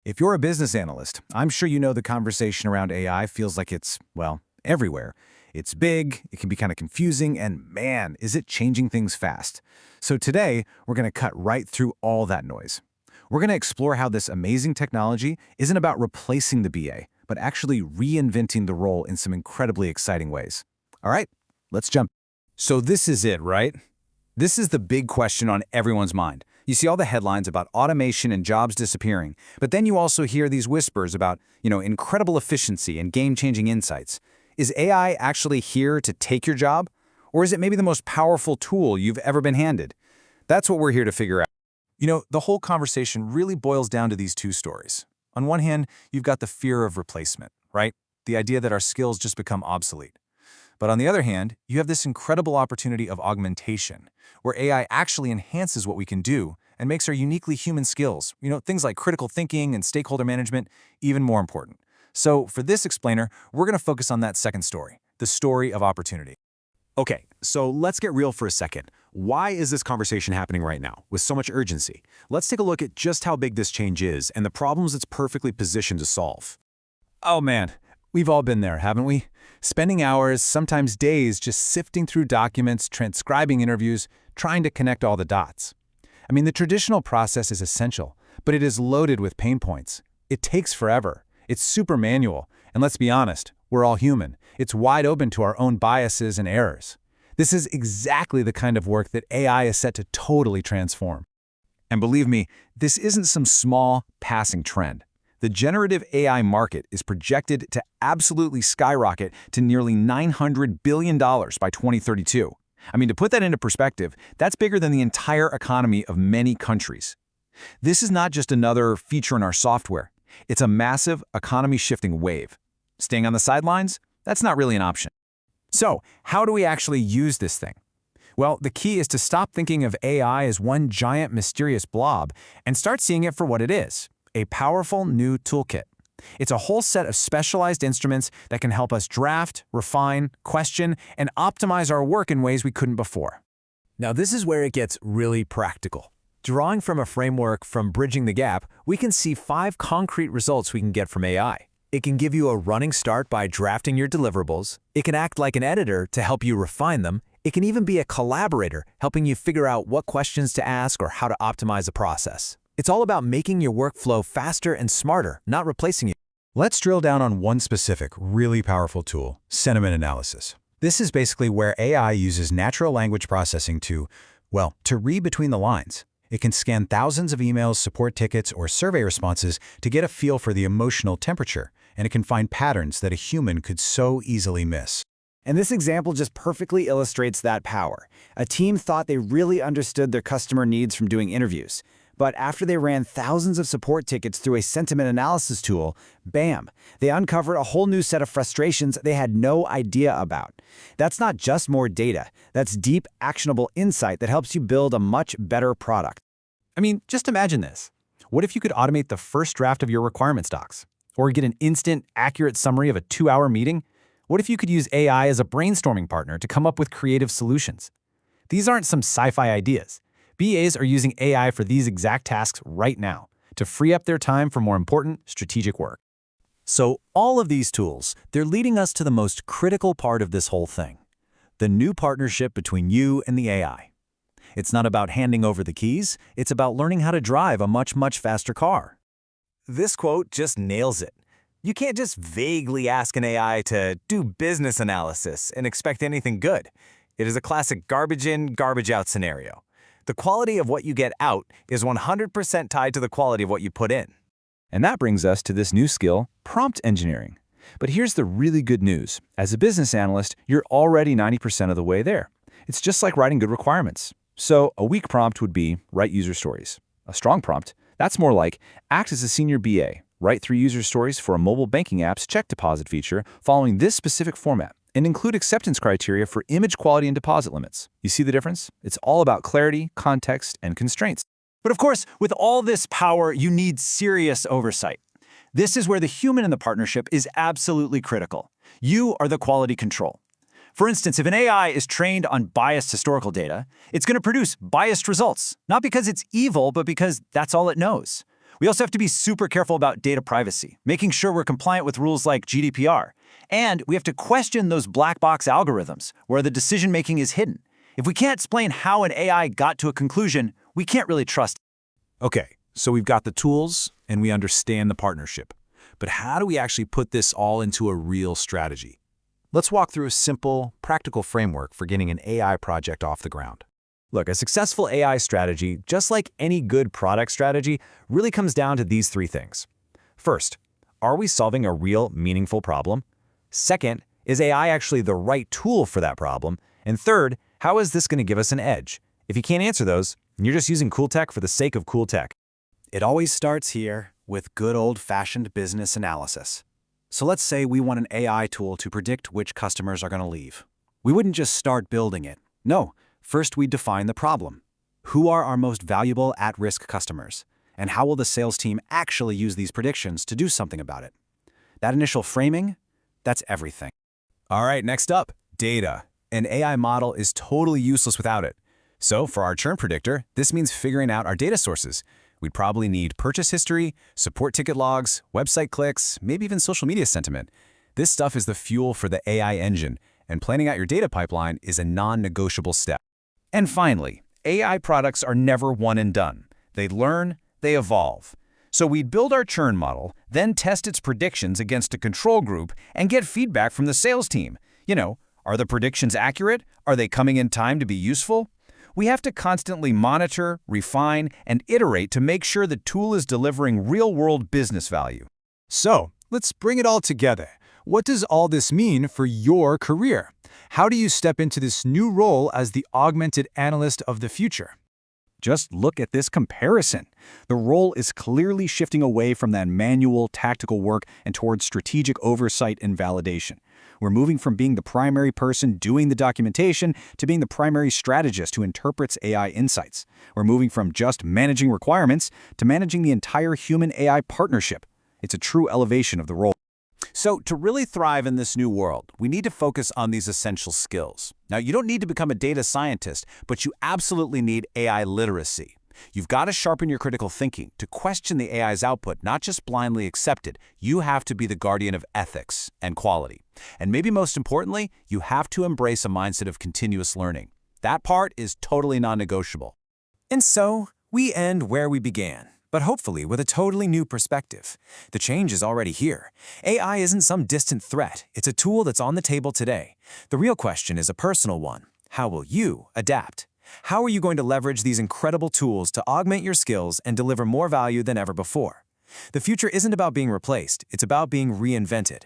If you're a business analyst, I'm sure you know the conversation around AI feels like it's, well, everywhere. It's big, it can be kind of confusing, and man, is it changing things fast. So today, we're going to cut right through all that noise. We're going to explore how this amazing technology isn't about replacing the BA, but actually reinventing the role in some incredibly exciting ways. All right, let's jump. So this is it, right? This is the big question on everyone's mind. You see all the headlines about automation and jobs disappearing, but then you also hear these whispers about, incredible efficiency and game-changing insights. Is AI actually here to take your job? Or is it maybe the most powerful tool you've ever been handed? That's what we're here to figure out. The whole conversation really boils down to these two stories. On one hand, you've got the fear of replacement, right? The idea that our skills just become obsolete. But on the other hand, you have this incredible opportunity of augmentation, where AI actually enhances what we can do and makes our uniquely human skills, things like critical thinking and stakeholder management, even more important. So for this explainer, we're going to focus on that second story, the story of opportunity. Okay, so let's get real for a second. Why is this conversation happening right now, with so much urgency? Let's take a look at just how big this change is and the problems it's perfectly positioned to solve. Oh man, we've all been there, haven't we? Spending hours, sometimes days, just sifting through documents, transcribing interviews, trying to connect all the dots. I mean, the traditional process is essential, but it is loaded with pain points. It takes forever. It's super manual, and let's be honest, we're all human. It's wide open to our own biases and errors. This is exactly the kind of work that AI is set to totally transform. And believe me, this isn't some small, passing trend. The generative AI market is projected to absolutely skyrocket to nearly $900 billion by 2032. I mean, to put that into perspective, that's bigger than the entire economy of many countries. This is not just another feature in our software. It's a massive economy-shifting wave. Staying on the sidelines? That's not really an option. So, how do we actually use this thing? Well, the key is to stop thinking of AI as one giant mysterious blob and start seeing it for what it is. A powerful new toolkit. It's a whole set of specialized instruments that can help us draft, refine, question, and optimize our work in ways we couldn't before. Now this is where it gets really practical. Drawing from a framework from Bridging the Gap, we can see 5 concrete results we can get from AI. It can give you a running start by drafting your deliverables. It can act like an editor to help you refine them. It can even be a collaborator, helping you figure out what questions to ask or how to optimize a process. It's all about making your workflow faster and smarter, not replacing you. Let's drill down on one specific, really powerful tool, sentiment analysis. This is basically where AI uses natural language processing to read between the lines. It can scan thousands of emails, support tickets, or survey responses to get a feel for the emotional temperature, and it can find patterns that a human could so easily miss. And this example just perfectly illustrates that power. A team thought they really understood their customer needs from doing interviews. But after they ran thousands of support tickets through a sentiment analysis tool, bam, they uncovered a whole new set of frustrations they had no idea about. That's not just more data. That's deep, actionable insight that helps you build a much better product. I mean, just imagine this. What if you could automate the first draft of your requirements docs? Or get an instant, accurate summary of a 2-hour meeting? What if you could use AI as a brainstorming partner to come up with creative solutions? These aren't some sci-fi ideas. BAs are using AI for these exact tasks right now to free up their time for more important strategic work. So all of these tools, they're leading us to the most critical part of this whole thing, the new partnership between you and the AI. It's not about handing over the keys, it's about learning how to drive a much, much faster car. This quote just nails it. You can't just vaguely ask an AI to do business analysis and expect anything good. It is a classic garbage in, garbage out scenario. The quality of what you get out is 100% tied to the quality of what you put in. And that brings us to this new skill, prompt engineering. But here's the really good news. As a business analyst, you're already 90% of the way there. It's just like writing good requirements. So a weak prompt would be write user stories. A strong prompt, that's more like act as a senior BA, write 3 user stories for a mobile banking app's check deposit feature following this specific format, and include acceptance criteria for image quality and deposit limits. You see the difference? It's all about clarity, context, and constraints. But of course, with all this power, you need serious oversight. This is where the human in the partnership is absolutely critical. You are the quality control. For instance, if an AI is trained on biased historical data, it's going to produce biased results, not because it's evil, but because that's all it knows. We also have to be super careful about data privacy, making sure we're compliant with rules like GDPR. And we have to question those black box algorithms where the decision-making is hidden. If we can't explain how an AI got to a conclusion, we can't really trust it. Okay, so we've got the tools and we understand the partnership. But how do we actually put this all into a real strategy? Let's walk through a simple, practical framework for getting an AI project off the ground. Look, a successful AI strategy, just like any good product strategy, really comes down to these three things. First, are we solving a real, meaningful problem? Second, is AI actually the right tool for that problem? And third, how is this going to give us an edge? If you can't answer those, you're just using cool tech for the sake of cool tech. It always starts here with good old-fashioned business analysis. So let's say we want an AI tool to predict which customers are going to leave. We wouldn't just start building it. No, first we define the problem. Who are our most valuable at-risk customers? And how will the sales team actually use these predictions to do something about it? That initial framing, that's everything. All right, next up, data. An AI model is totally useless without it. So for our churn predictor, this means figuring out our data sources. We'd probably need purchase history, support ticket logs, website clicks, maybe even social media sentiment. This stuff is the fuel for the AI engine, and planning out your data pipeline is a non-negotiable step. And finally, AI products are never one and done. They learn, they evolve. So we'd build our churn model, then test its predictions against a control group and get feedback from the sales team. Are the predictions accurate? Are they coming in time to be useful? We have to constantly monitor, refine, and iterate to make sure the tool is delivering real-world business value. So let's bring it all together. What does all this mean for your career? How do you step into this new role as the augmented analyst of the future? Just look at this comparison. The role is clearly shifting away from that manual, tactical work and towards strategic oversight and validation. We're moving from being the primary person doing the documentation to being the primary strategist who interprets AI insights. We're moving from just managing requirements to managing the entire human-AI partnership. It's a true elevation of the role. So to really thrive in this new world, we need to focus on these essential skills. Now, you don't need to become a data scientist, but you absolutely need AI literacy. You've got to sharpen your critical thinking to question the AI's output, not just blindly accept it. You have to be the guardian of ethics and quality. And maybe most importantly, you have to embrace a mindset of continuous learning. That part is totally non-negotiable. And so, we end where we began, but hopefully with a totally new perspective. The change is already here. AI isn't some distant threat. It's a tool that's on the table today. The real question is a personal one. How will you adapt? How are you going to leverage these incredible tools to augment your skills and deliver more value than ever before? The future isn't about being replaced. It's about being reinvented.